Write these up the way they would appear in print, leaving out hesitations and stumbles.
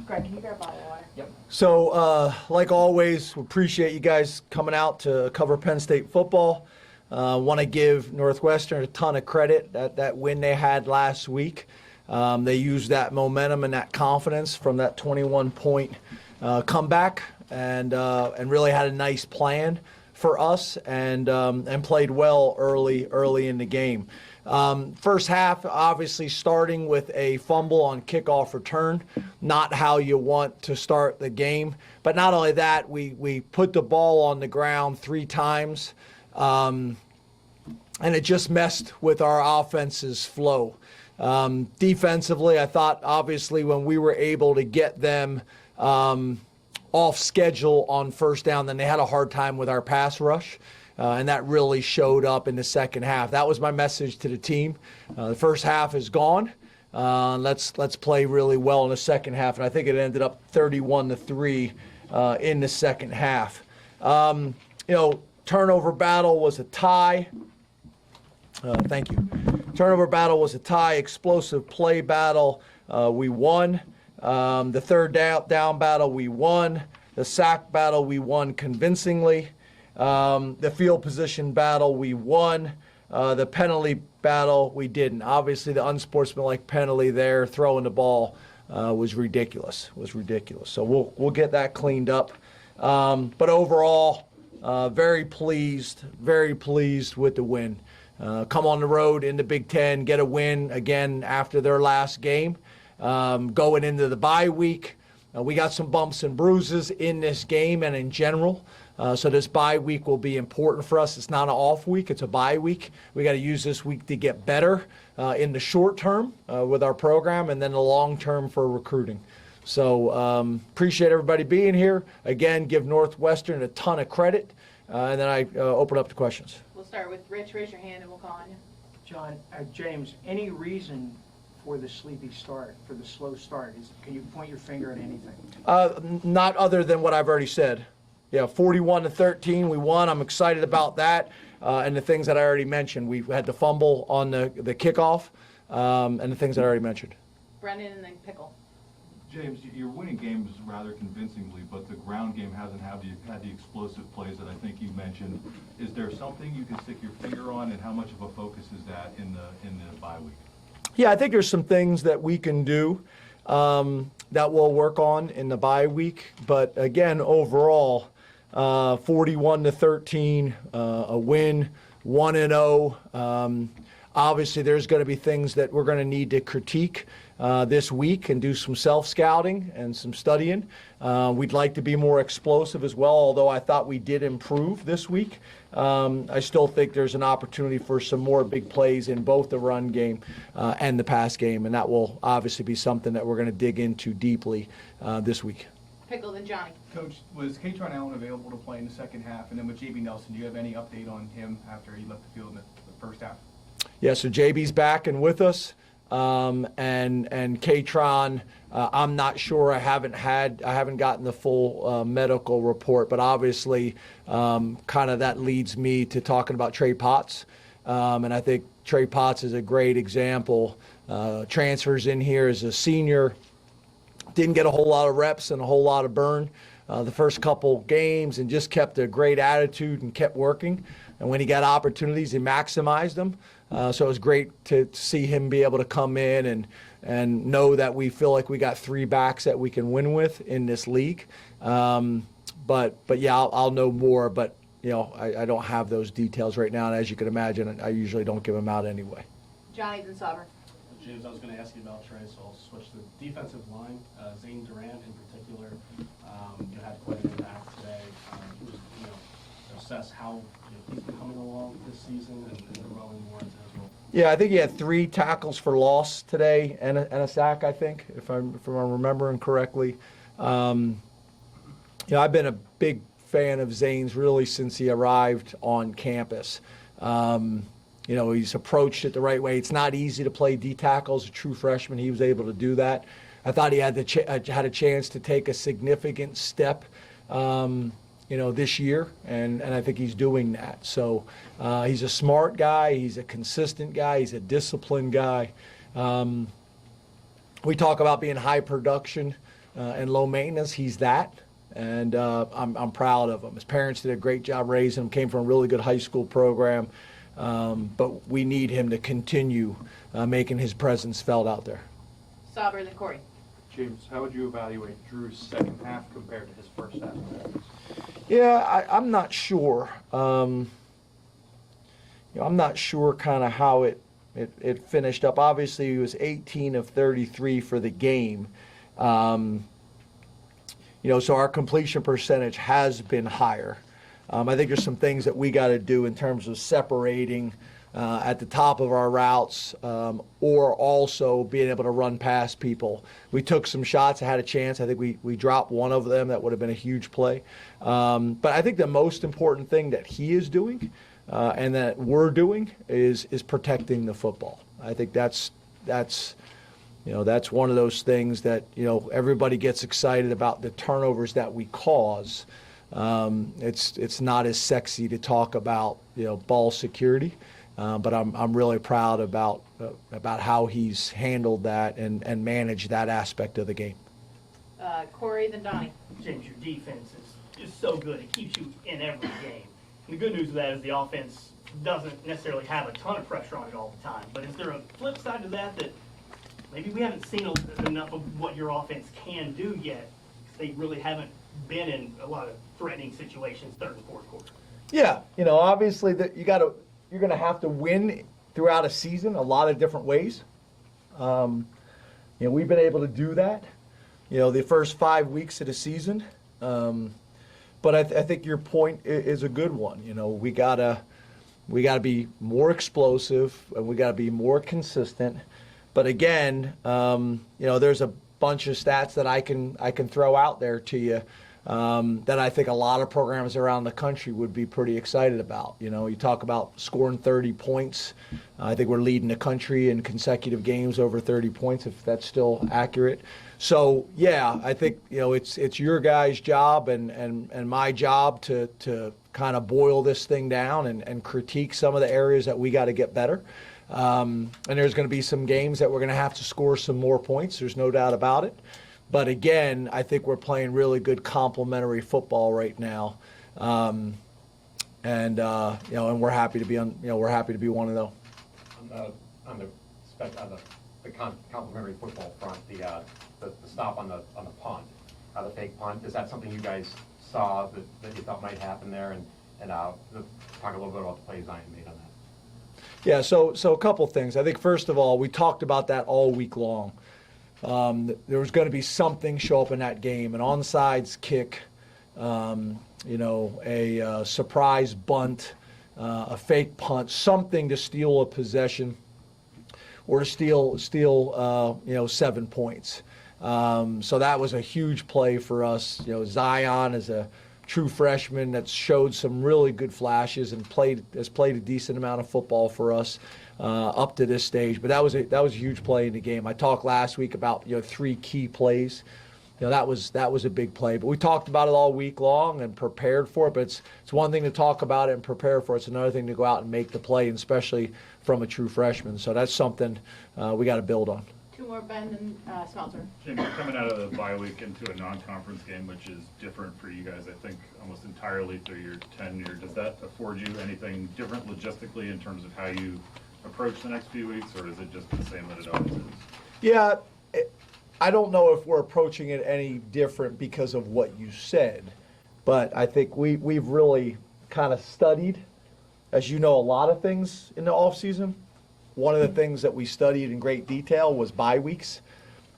Greg, can you grab a bottle of water? Yep. So, like always, we appreciate you guys coming out to cover Penn State football. Want to give Northwestern a ton of credit that win they had last week. They used that momentum and that confidence from that 21-point comeback and really had a nice plan for us and played well early in the game. First half, obviously starting with a fumble on kickoff return, not how you want to start the game. But not only that, we put the ball on the ground 3 times, and it just messed with our offense's flow. Defensively, I thought obviously when we were able to get them off schedule on first down, then they had a hard time with our pass rush. And that really showed up in the second half. That was my message to the team. The first half is gone. Let's play really well in the second half. And I think it ended up 31-3 in the second half. Turnover battle was a tie. Thank you. Turnover battle was a tie. Explosive play battle, we won. The third down battle, we won. The sack battle, we won convincingly. The field position battle, we won. The penalty battle, we didn't. Obviously, the unsportsmanlike penalty there, throwing the ball, was ridiculous. So we'll get that cleaned up. But overall, very pleased with the win. Come on the road in the Big Ten, get a win again after their last game. Going into the bye week, we got some bumps and bruises in this game and in general. So this bye week will be important for us. It's not an off week, it's a bye week. We got to use this week to get better in the short term with our program and then the long term for recruiting. So appreciate everybody being here. Again, give Northwestern a ton of credit. And then I open up to questions. We'll start with Rich. Raise your hand and we'll call on you. John, James, any reason for the sleepy start, for the slow start? Can you point your finger at anything? Not other than what I've already said. Yeah, 41-13, we won. I'm excited about that. And the things that I already mentioned. We had the fumble on the kickoff and the things that I already mentioned. Brendan and then Pickle. James, you're winning games rather convincingly, but the ground game hasn't had the explosive plays that I think you mentioned. Is there something you can stick your finger on, and how much of a focus is that in the bye week? Yeah, I think there's some things that we can do that we'll work on in the bye week. But again, overall, 41-13, a win, 1-0. Obviously, there's going to be things that we're going to need to critique this week and do some self-scouting and some studying. We'd like to be more explosive as well, although I thought we did improve this week. I still think there's an opportunity for some more big plays in both the run game and the pass game, and that will obviously be something that we're going to dig into deeply this week. Pickle and Johnny. Coach, was Katron Allen available to play in the second half? And then with JB Nelson, do you have any update on him after he left the field in the first half? Yeah, so JB's back and with us, and Katron, I'm not sure. I haven't gotten the full medical report, but obviously, kind of that leads me to talking about Trey Potts, and I think Trey Potts is a great example. Transfers in here as a senior, didn't get a whole lot of reps and a whole lot of burn the first couple games, and just kept a great attitude and kept working. And when he got opportunities, he maximized them. So it was great to see him be able to come in and know that we feel like we got 3 backs that we can win with in this league. But yeah, I'll know more. But I don't have those details right now. And as you can imagine, I usually don't give them out anyway. Johnny then Sauber. James, I was going to ask you about Trey, so I'll switch to the defensive line. Zane Durant in particular, you had quite an impact today. Assess how he's been coming along this season and growing more into his role. Yeah, I think he had 3 tackles for loss today and a sack, I think, if I'm remembering correctly. I've been a big fan of Zane's really since he arrived on campus. He's approached it the right way. It's not easy to play D tackle as a true freshman. He was able to do that. I thought he had a chance to take a significant step, this year, and I think he's doing that. So he's a smart guy. He's a consistent guy. He's a disciplined guy. We talk about being high production and low maintenance, he's that. And I'm proud of him. His parents did a great job raising him, came from a really good high school program. But we need him to continue making his presence felt out there. Sauber, then Corey. James, how would you evaluate Drew's second half compared to his first half? Yeah, I'm not sure. I'm not sure kind of how it finished up. Obviously, he was 18 of 33 for the game. So our completion percentage has been higher. I think there's some things that we got to do in terms of separating at the top of our routes, or also being able to run past people. We took some shots, I had a chance. I think we dropped one of them. That would have been a huge play. But I think the most important thing that he is doing and that we're doing is protecting the football. I think that's one of those things that everybody gets excited about, the turnovers that we cause. It's not as sexy to talk about ball security, but I'm really proud about how he's handled that and managed that aspect of the game. Corey, then Donnie. James, your defense is so good. It keeps you in every game. And the good news of that is the offense doesn't necessarily have a ton of pressure on it all the time. But is there a flip side to that maybe we haven't seen enough of what your offense can do yet? They really haven't been in a lot of threatening situations third and fourth quarter. Yeah, obviously that you're going to have to win throughout a season a lot of different ways. We've been able to do that, the first 5 weeks of the season. But I think your point is a good one. We gotta be more explosive and we gotta be more consistent. But again, there's a bunch of stats that I can throw out there to you that I think a lot of programs around the country would be pretty excited about. You talk about scoring 30 points. I think we're leading the country in consecutive games over 30 points, if that's still accurate. So yeah, I think it's your guys' job and my job to kind of boil this thing down and critique some of the areas that we got to get better. And there's going to be some games that we're going to have to score some more points. There's no doubt about it. But again, I think we're playing really good complementary football right now, and we're happy to be we're happy to be one of those. On the complementary football front, the stop on the punt, the fake punt, is that something you guys saw that you thought might happen there? And talk a little bit about the plays Zion made on that. Yeah, so a couple things. I think first of all, we talked about that all week long. There was going to be something show up in that game, an onside kick, a surprise bunt, a fake punt, something to steal a possession or to steal 7 points. So that was a huge play for us. Zion is a true freshman that's showed some really good flashes and has played a decent amount of football for us up to this stage. But that was a huge play in the game. I talked last week about 3 key plays. That was a big play. But we talked about it all week long and prepared for it. But it's one thing to talk about it and prepare for it. It's another thing to go out and make the play, and especially from a true freshman. So that's something we got to build on. 2 more, Ben, and Smeltzer. James, you're coming out of the bye week into a non-conference game, which is different for you guys, I think, almost entirely through your tenure. Does that afford you anything different logistically in terms of how you approach the next few weeks, or is it just the same that it always is? Yeah, I don't know if we're approaching it any different because of what you said, but I think we've really kind of studied, as you know, a lot of things in the offseason. One of the things that we studied in great detail was bye weeks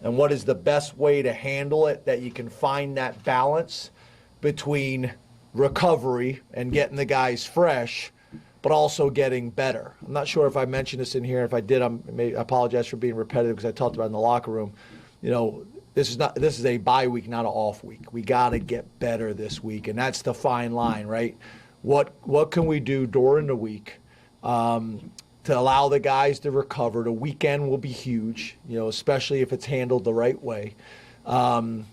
and what is the best way to handle it, that you can find that balance between recovery and getting the guys fresh, but also getting better. I'm not sure if I mentioned this in here. If I did, I apologize for being repetitive because I talked about it in the locker room. This is a bye week, not an off week. We got to get better this week, and that's the fine line, right? What can we do during the week to allow the guys to recover? The weekend will be huge, especially if it's handled the right way. And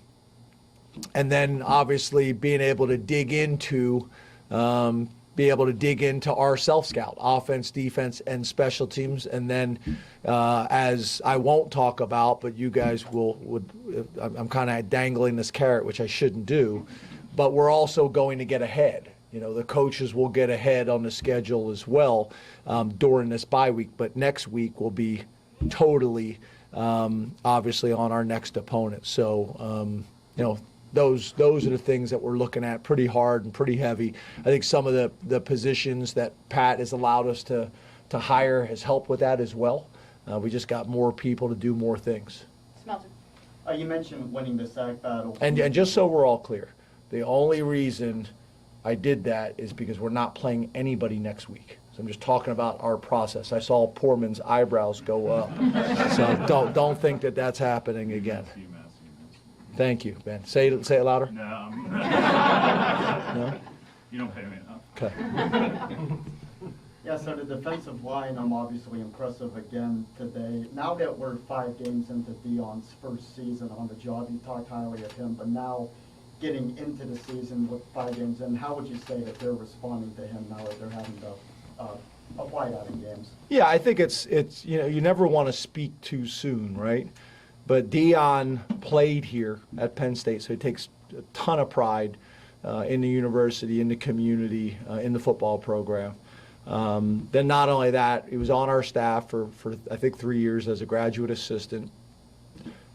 then obviously being able to dig into, be able to dig into our self-scout, offense, defense, and special teams. And then, as I won't talk about, but you guys I'm kind of dangling this carrot, which I shouldn't do, but we're also going to get ahead. You know, the coaches will get ahead on the schedule as well during this bye week, but next week will be totally, obviously, on our next opponent. So, you know, those are the things that we're looking at pretty hard and pretty heavy. I think some of the positions that Pat has allowed us to hire has helped with that as well. We just got more people to do more things. Smelter. You mentioned winning the sack battle. And just so we're all clear, the only reason I did that is because we're not playing anybody next week. So I'm just talking about our process. I saw Poorman's eyebrows go up. So don't think that that's happening again. Thank you, Ben. Say it louder. No. No? You don't pay me enough. Okay. Yeah, so the defensive line, obviously impressive again today. Now that we're 5 games into Deion's first season on the job, you talked highly of him, but now getting into the season with 5 games in, how would you say that they're responding to him now that they're having to apply that in games? Yeah, I think it's you know, you never want to speak too soon, right? But Deion played here at Penn State, so he takes a ton of pride in the university, in the community, in the football program. Then not only that, he was on our staff for I think 3 years as a graduate assistant.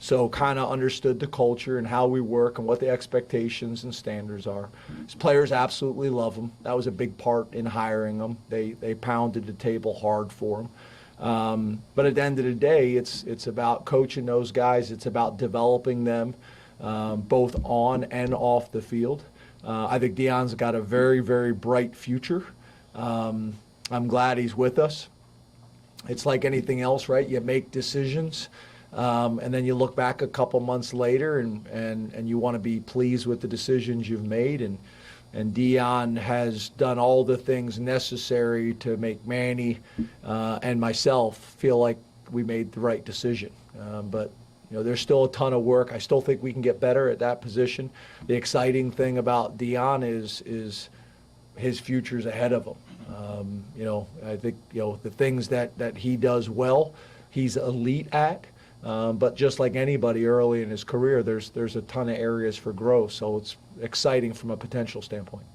So kind of understood the culture and how we work and what the expectations and standards are. His players absolutely love him. That was a big part in hiring him. They pounded the table hard for him. But at the end of the day, it's about coaching those guys. It's about developing them, both on and off the field. I think Deion's got a very, very bright future. I'm glad he's with us. It's like anything else, right? You make decisions, and then you look back a couple months later, and you want to be pleased with the decisions you've made. And Deion has done all the things necessary to make Manny and myself feel like we made the right decision. But you know, there's still a ton of work. I still think we can get better at that position. The exciting thing about Deion is his future's ahead of him. You know, I think, you know, the things that he does well, he's elite at. But just like anybody early in his career, there's a ton of areas for growth. So it's exciting from a potential standpoint.